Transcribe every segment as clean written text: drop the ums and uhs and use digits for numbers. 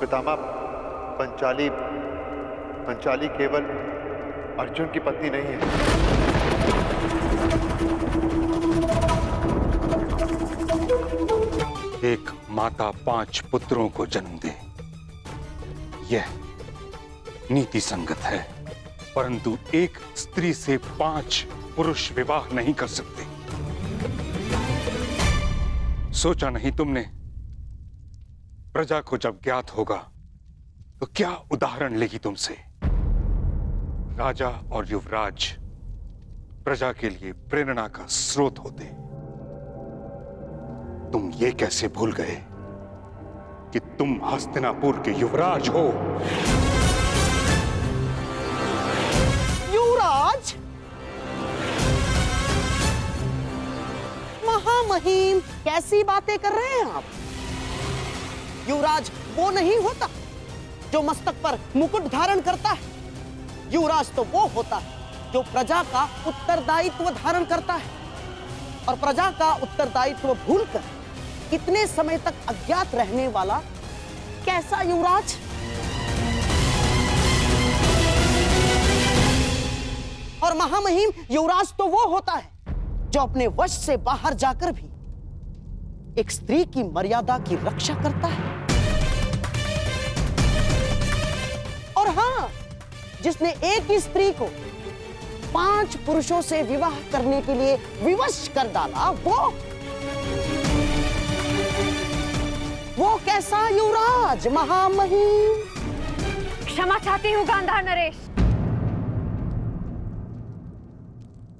पितामह, पंचाली पंचाली केवल अर्जुन की पत्नी नहीं है। एक माता 5 पुत्रों को जन्म दे, यह नीति संगत है, परंतु एक स्त्री से 5 पुरुष विवाह नहीं कर सकते। सोचा नहीं तुमने, प्रजा को जब ज्ञात होगा तो क्या उदाहरण लेगी तुमसे। राजा और युवराज प्रजा के लिए प्रेरणा का स्रोत होते, तुम ये कैसे भूल गए कि तुम हस्तिनापुर के युवराज हो। युवराज? महामहिम, कैसी बातें कर रहे हैं आप? युवराज वो नहीं होता जो मस्तक पर मुकुट धारण करता है। युवराज तो वो होता है जो प्रजा का उत्तरदायित्व धारण करता है, और प्रजा का उत्तरदायित्व भूलकर कितने समय तक अज्ञात रहने वाला कैसा युवराज? और महामहिम, युवराज तो वो होता है जो अपने वश से बाहर जाकर भी एक स्त्री की मर्यादा की रक्षा करता है। और हां, जिसने एक ही स्त्री को 5 पुरुषों से विवाह करने के लिए विवश कर डाला, वो कैसा युवराज महामहिम? क्षमा चाहती हूँ गांधार नरेश।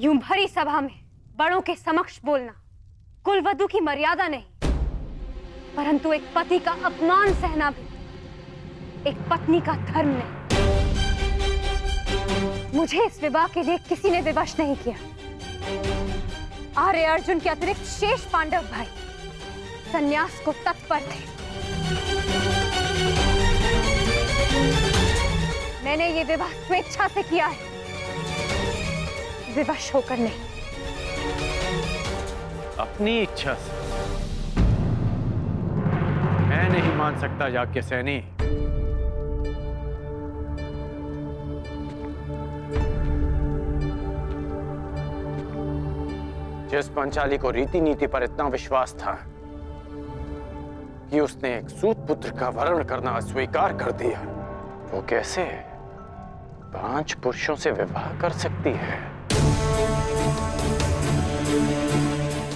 यूं भरी सभा में बड़ों के समक्ष बोलना कुलवधू की मर्यादा नहीं, परंतु एक पति का अपमान सहना भी एक पत्नी का धर्म नहीं। मुझे इस विवाह के लिए किसी ने विवश नहीं किया। आर्य अर्जुन के अतिरिक्त शेष पांडव भाई संन्यास को तत्पर थे। मैंने ये विवाह स्वेच्छा से किया है, विवश होकर नहीं। अपनी इच्छा से मैं नहीं मान सकता याज्ञसेनी। जिस पंचाली को रीति नीति पर इतना विश्वास था कि उसने एक सूत पुत्र का वरण करना अस्वीकार कर दिया, वो कैसे 5 पुरुषों से विवाह कर सकती है?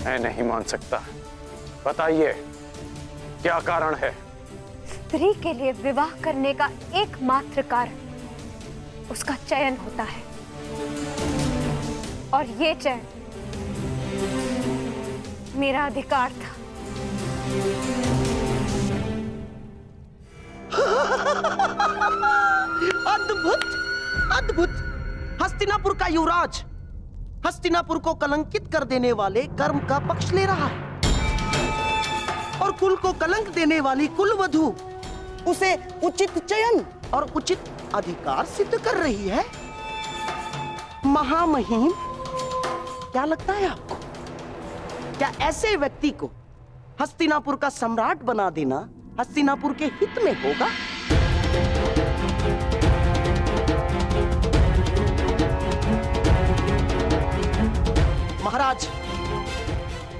मैं नहीं मान सकता। बताइए क्या कारण है? स्त्री के लिए विवाह करने का एकमात्र कारण उसका चयन होता है, और ये चयन मेरा अधिकार था। अद्भुत, अद्भुत! हस्तिनापुर का युवराज हस्तिनापुर को कलंकित कर देने वाले कर्म का पक्ष ले रहा है, और कुल को कलंक देने वाली कुलवधू उसे उचित चयन और उचित अधिकार सिद्ध कर रही है। महामहिम, क्या लगता है आपको, क्या ऐसे व्यक्ति को हस्तिनापुर का सम्राट बना देना हस्तिनापुर के हित में होगा? महाराज,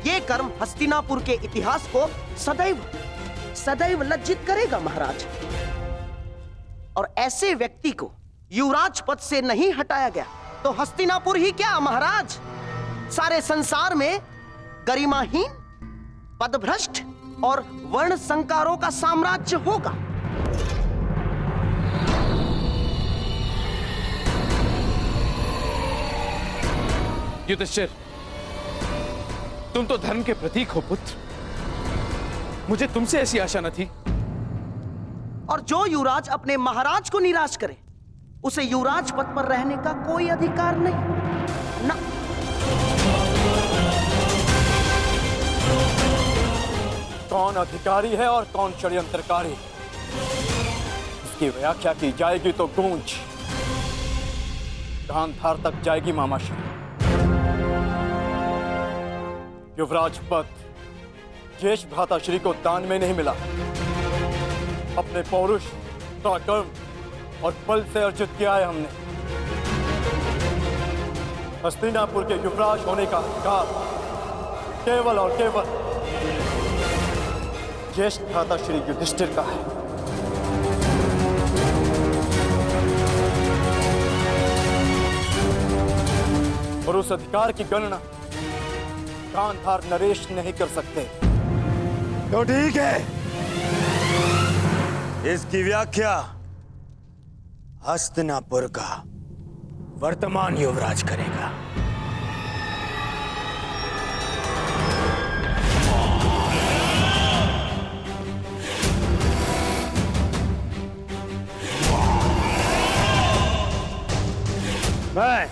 ये कर्म हस्तिनापुर के इतिहास को सदैव सदैव लज्जित करेगा महाराज। और ऐसे व्यक्ति को युवराज पद से नहीं हटाया गया तो हस्तिनापुर ही क्या महाराज, सारे संसार में गरिमाहीन, पदभ्रष्ट और वर्ण संकारों का साम्राज्य होगा। युधिष्ठिर, तुम तो धर्म के प्रतीक हो पुत्र, मुझे तुमसे ऐसी आशा न थी। और जो युवराज अपने महाराज को निराश करे, उसे युवराज पद पर रहने का कोई अधिकार नहीं ना। कौन अधिकारी है और कौन षड्यंत्रकारी, इसकी व्याख्या की जाएगी तो गूंज गांधार तक जाएगी मामाश्री। युवराज पद ज्येष्ठ भ्राताश्री को दान में नहीं मिला, अपने पौरुष, पराक्रम और बल से अर्जित किया है हमने। हस्तिनापुर के युवराज होने का अधिकार केवल और केवल ज्येष्ठ भ्राता श्री युधिष्ठिर का है। और उस अधिकार की गणना गांधार नरेश नहीं कर सकते। तो ठीक है, इसकी व्याख्या हस्तिनापुर का वर्तमान युवराज करेगा। मैं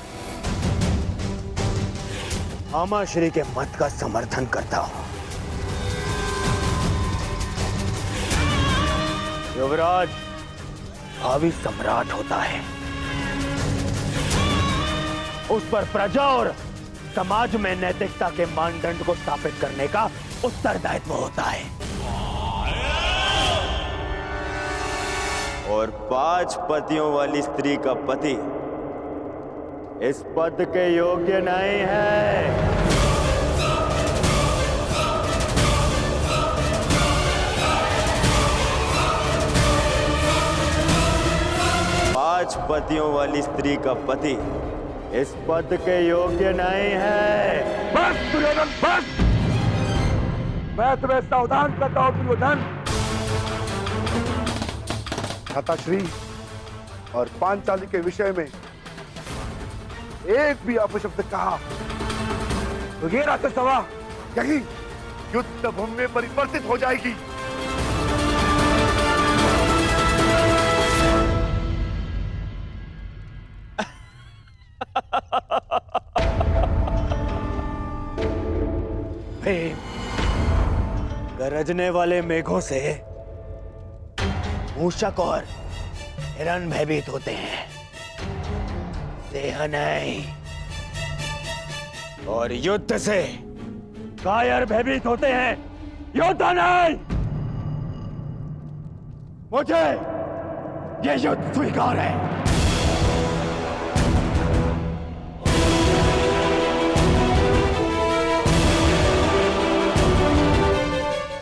भामाश्री के मत का समर्थन करता हूं। युवराज भावी सम्राट होता है, उस पर प्रजा और समाज में नैतिकता के मानदंड को स्थापित करने का उत्तरदायित्व होता है। और 5 पतियों वाली स्त्री का पति इस पद के योग्य नहीं है। 5 पतियों वाली स्त्री का पति इस पद के योग्य नहीं है। बस दुर्योधन, बस! मैं तुम्हें सावधान करता हूं दुर्योधन। भ्राताश्री और पांचाली के विषय में एक भी अपशब्द कहा तो ये राजसभा यही युद्ध भूमि में परिवर्तित हो जाएगी। गरजने वाले मेघों से मूषक और हिरण भयभीत होते हैं, देह नहीं। और युद्ध से कायर भयभीत होते हैं, युद्ध नहीं। मुझे ये युद्ध स्वीकार है।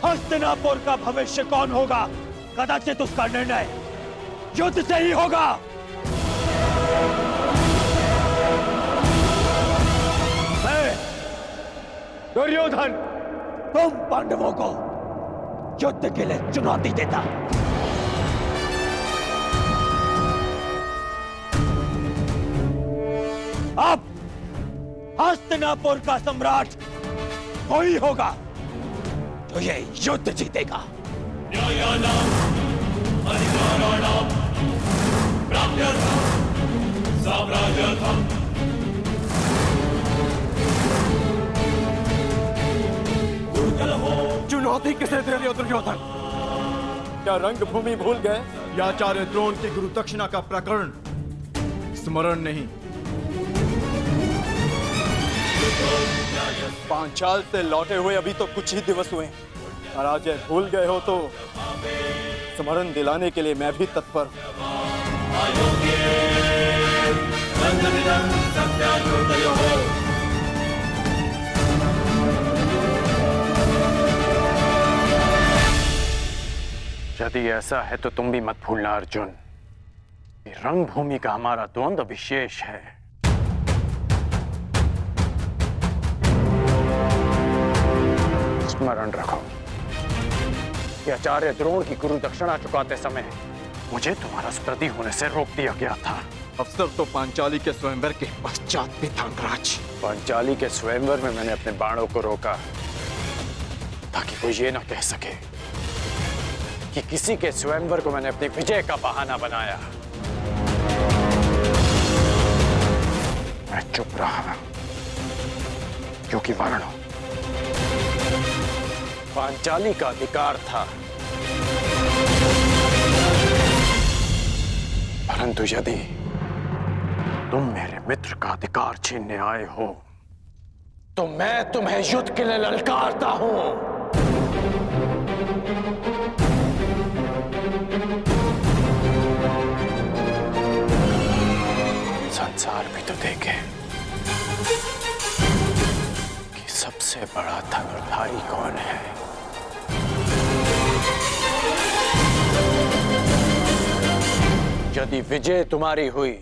हस्तिनापुर का भविष्य कौन होगा, कदाचित उसका निर्णय युद्ध से ही होगा। मैं दुर्योधन तुम पांडवों को युद्ध के लिए चुनौती देता। अब हस्तिनापुर का सम्राट वही होगा जो ये युद्ध जीतेगा। चुनौती किसे दे रहे हो दुर्योधन? क्या रंगभूमि भूल गए या आचार्य द्रोण की गुरु दक्षिणा का प्रकरण स्मरण नहीं? पांचाल से लौटे हुए अभी तो कुछ ही दिवस हुए, और आज भूल गए हो तो स्मरण दिलाने के लिए मैं भी तत्पर। यदि ऐसा है तो तुम भी मत भूलना अर्जुन कि रंगभूमि का हमारा द्वंद्व विशेष है। स्मरण रखो कि आचार्य द्रोण की गुरु दक्षिणा चुकाते समय मुझे तुम्हारा स्मृति होने से रोक दिया गया था। अवसर तो पांचाली के स्वयंवर के पश्चात भी था अंगराज। पांचाली के स्वयंवर में मैंने अपने बाणों को रोका ताकि कोई ये ना कह सके कि किसी के स्वयंवर को मैंने अपनी विजय का बहाना बनाया। मैं चुप रहा क्योंकि वर्ण पांचाली का अधिकार था, परंतु यदि तुम मेरे मित्र का अधिकार छीनने आए हो तो मैं तुम्हें युद्ध के लिए ललकारता हूं। संसार भी तो देखे कि सबसे बड़ा धनुर्धारी कौन है। यदि विजय तुम्हारी हुई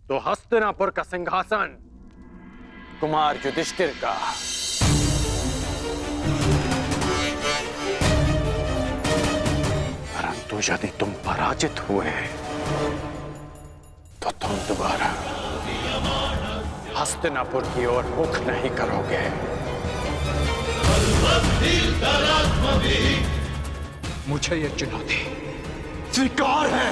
तो हस्तिनापुर का सिंहासन कुमार युधिष्ठिर का, परंतु यदि तुम पराजित हुए तो तुम दोबारा हस्तिनापुर की ओर मुख नहीं करोगे। मुझे यह चुनौती स्वीकार है।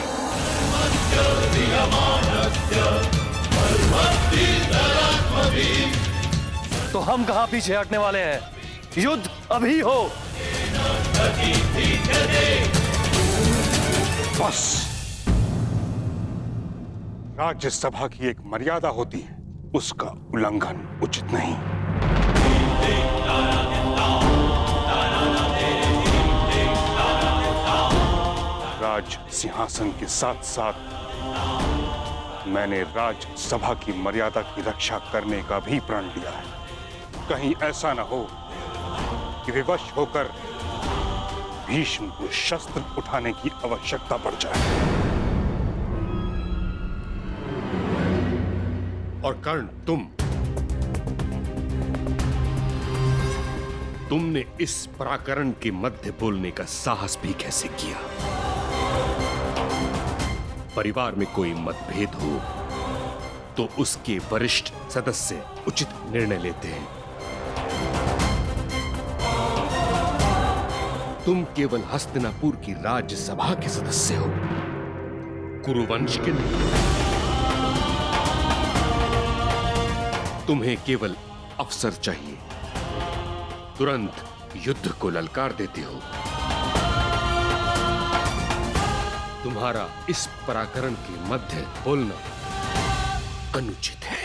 तो हम कहां पीछे हटने वाले हैं? युद्ध अभी हो। बस। राज्यसभा की एक मर्यादा होती है, उसका उल्लंघन उचित नहीं। राज सिंहासन के साथ साथ मैंने राज्यसभा की मर्यादा की रक्षा करने का भी प्रण लिया है। कहीं ऐसा न हो कि विवश होकर भीष्म को शस्त्र उठाने की आवश्यकता पड़ जाए। और कर्ण, तुमने इस पराकरण के मध्य बोलने का साहस भी कैसे किया? परिवार में कोई मतभेद हो तो उसके वरिष्ठ सदस्य उचित निर्णय लेते हैं। तुम केवल हस्तिनापुर की राज्यसभा के सदस्य हो, कुरुवंश के नहीं। तुम्हें केवल अवसर चाहिए, तुरंत युद्ध को ललकार देते हो। तुम्हारा इस पराकरण के मध्य बोलना अनुचित है।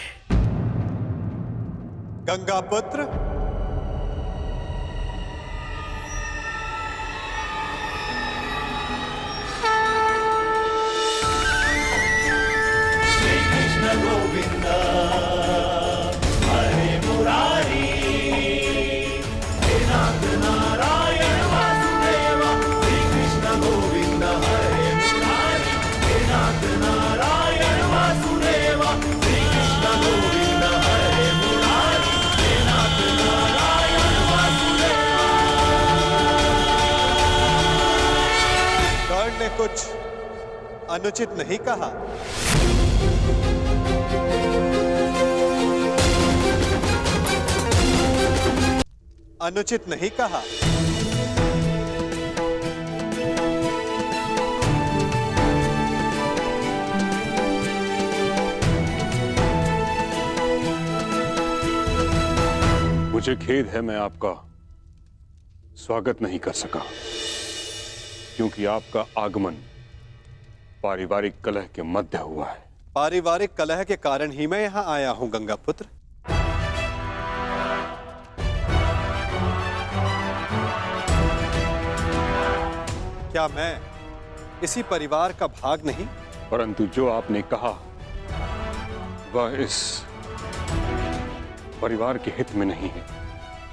गंगा पुत्र, श्री कृष्ण गोविंद हरे मुरारी, हे नाथ नारायण वासुदेव। श्री कृष्ण गोविंद हरे मुरारी, हे नाथ नारायण वासुदेव। श्री कृष्ण गोविंद हरे मुरारी, हे नाथ नारायण वासुदेव। कर्ण ने कुछ अनुचित नहीं कहा। अनुचित नहीं कहा। मुझे खेद है, मैं आपका स्वागत नहीं कर सका, क्योंकि आपका आगमन पारिवारिक कलह के मध्य हुआ है। पारिवारिक कलह के कारण ही मैं यहां आया हूं गंगा पुत्र। क्या मैं इसी परिवार का भाग नहीं? परंतु जो आपने कहा वह इस परिवार के हित में नहीं है।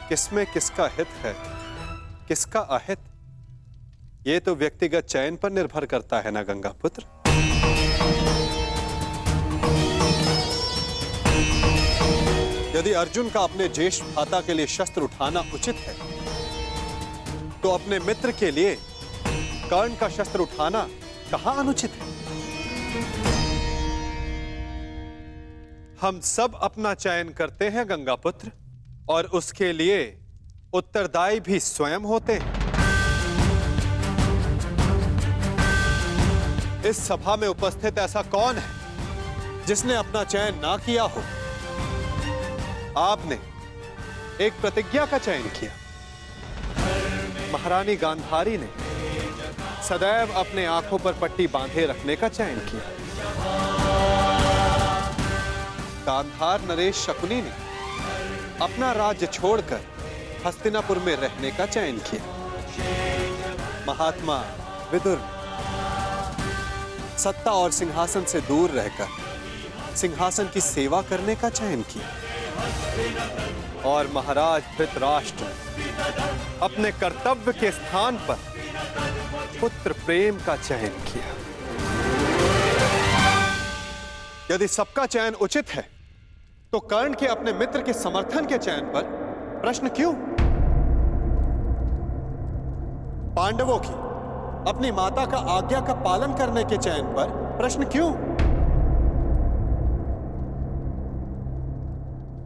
किसमें किसका हित है, किसका अहित, ये तो व्यक्तिगत चयन पर निर्भर करता है ना गंगा पुत्र। यदि अर्जुन का अपने ज्येष्ठ भ्राता के लिए शस्त्र उठाना उचित है, तो अपने मित्र के लिए कर्ण का शस्त्र उठाना कहां अनुचित है? हम सब अपना चयन करते हैं गंगा पुत्र, और उसके लिए उत्तरदायी भी स्वयं होते हैं। इस सभा में उपस्थित ऐसा कौन है जिसने अपना चयन ना किया हो? आपने एक प्रतिज्ञा का चयन किया। महारानी गांधारी ने सदैव अपने आंखों पर पट्टी बांधे रखने का चयन किया। गांधार नरेश शकुनी ने अपना राज्य छोड़कर हस्तिनापुर में रहने का चयन किया। महात्मा विदुर सत्ता और सिंहासन से दूर रहकर सिंहासन की सेवा करने का चयन किया और महाराज धृतराष्ट्र अपने कर्तव्य के स्थान पर पुत्र प्रेम का चयन किया। यदि सबका चयन उचित है तो कर्ण के अपने मित्र के समर्थन के चयन पर प्रश्न क्यों? पांडवों की अपनी माता का आज्ञा का पालन करने के चयन पर प्रश्न क्यों?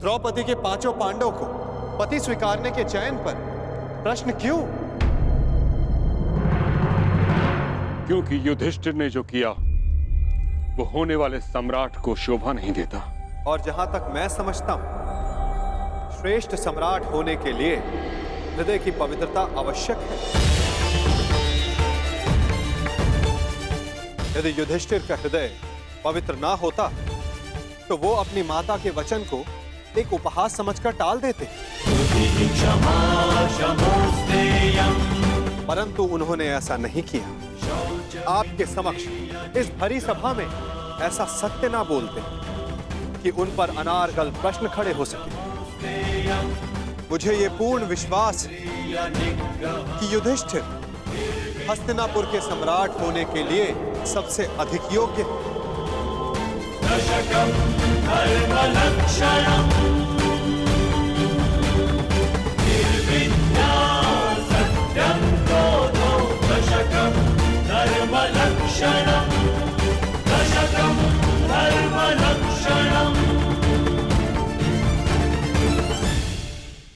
द्रौपदी के 5 पांडवों को पति स्वीकारने के चयन पर प्रश्न क्यों? क्योंकि युधिष्ठिर ने जो किया वो होने वाले सम्राट को शोभा नहीं देता। और जहां तक मैं समझता हूं, श्रेष्ठ सम्राट होने के लिए हृदय की पवित्रता आवश्यक है। यदि युधिष्ठिर का हृदय पवित्र ना होता तो वो अपनी माता के वचन को एक उपहास समझकर टाल देते, परंतु उन्होंने ऐसा नहीं किया। आपके समक्ष इस भरी सभा में ऐसा सत्य ना बोलते कि उन पर अनारगल प्रश्न खड़े हो सके। मुझे ये पूर्ण विश्वास है कि युधिष्ठिर हस्तिनापुर के सम्राट होने के लिए सबसे अधिक योग्य है। सत्यं क्रोधो दशकं धर्मलक्षणम्।